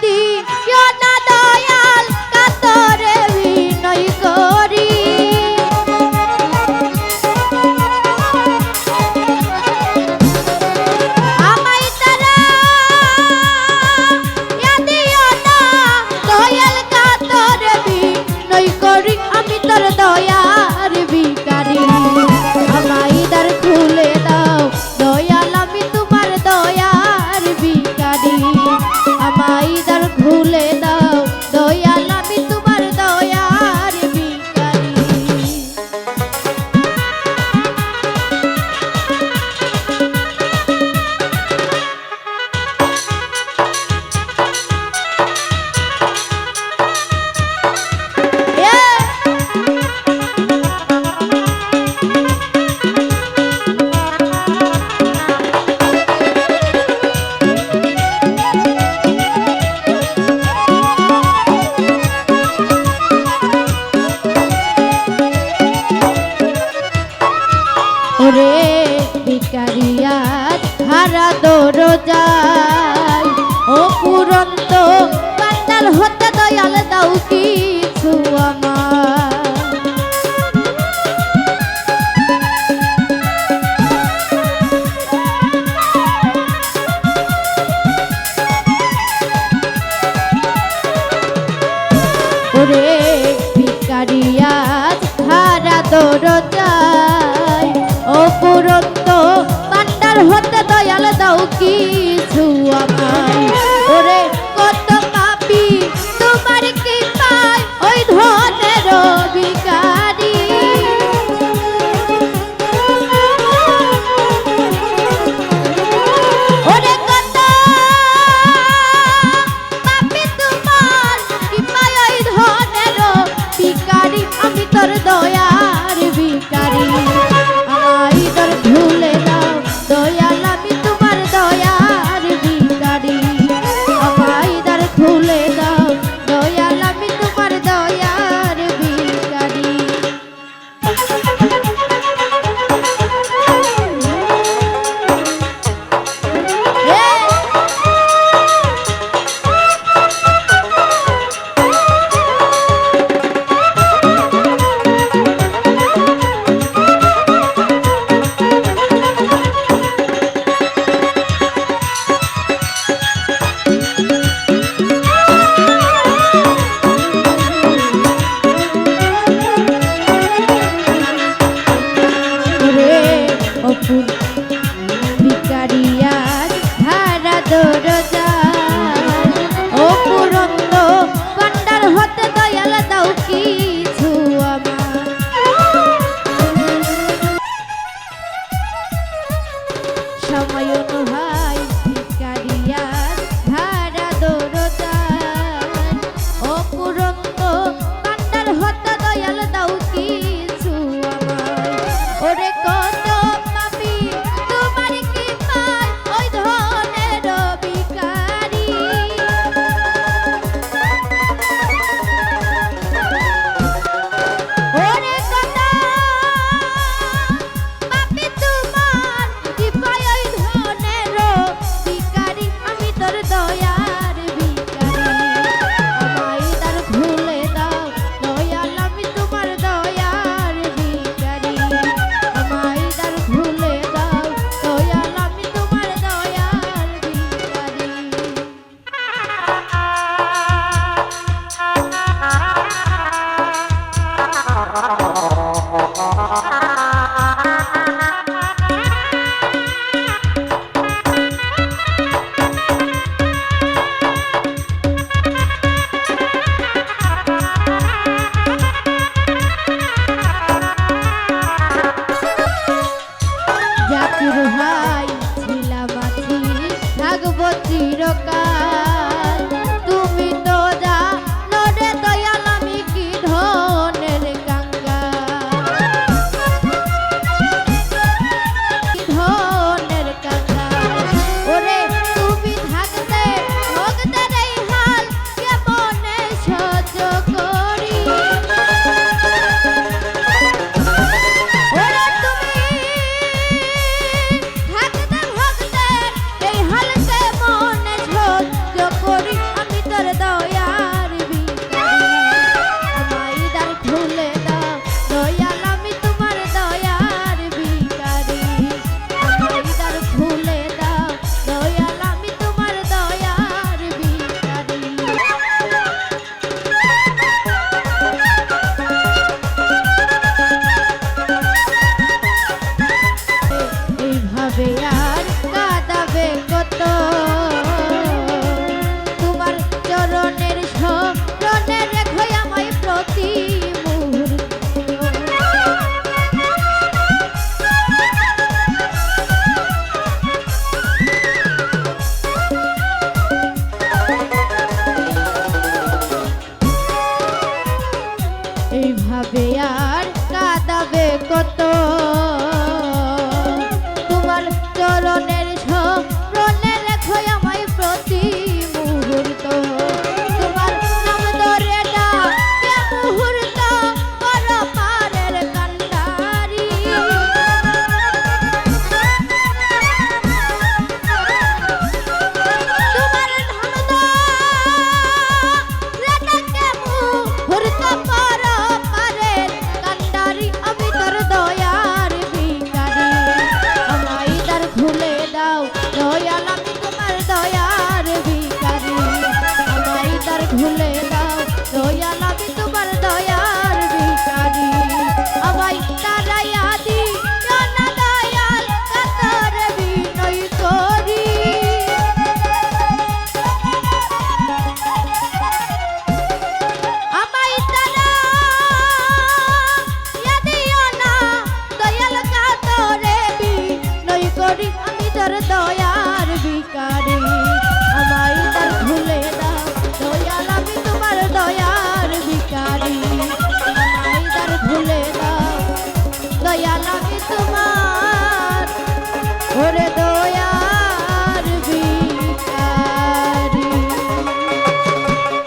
দিও না দয়াল কাতরে বিনয় করি আমায় তারা দিও না দয়াল কাতরে বিনয় করি আমি তোর দয়ার ভিখারি আমায় দ্বার খুলে দাও দয়াল আমি তোমার দয়ার ভিখারি আমায় দ্বার খুলে দাও দয়াল আমি তোমার দয়ার ভিখারি ওরে ভিখারিয়াত হারা দরজায় ও পুরন্ত পান্ডাল হতে দয়াল দাও কিছু আমার ওরে ভিখারিয়াত হারা দরজায় অপুরন্ত পান্ডার হতে দয়াল দাও কিছু আমায় ওরে কত পাপী তোমার কি পায় ওই ধনের ভিখারি ওরে কত পাপী তোমার কি পায় ওই ধনের ভিখারি আমি তোর দয়ার ভিখারি ভুলে দাও দয়াল আমি তোমার দয়ার ভিখারি আমায় দ্বার খুলে দাও দয়াল আমি তোমার দয়ার ভিখারি ভিখারিয়াত হারা দরজায় অপুরন্ত পান্ডার হতে দয়াল দাও কিছু আমার সময় অনুহাই ভিখারিয়াত হারা দরজায় অপুরন্ত পান্ডার হতে দয়াল দাও কিছু আমার ওরে কত চিরকাল তুমি তো জানো রে দয়াল আমি কি ধনের কাঙ্গাল কি ধনের কাঙ্গাল ওরে তুমি থাকতে ভক্তের এই হাল কেমনে সহ্য করি ওরে তুমি থাকতে ভক্তের এই হাল কেমনে সহ্য দয়াল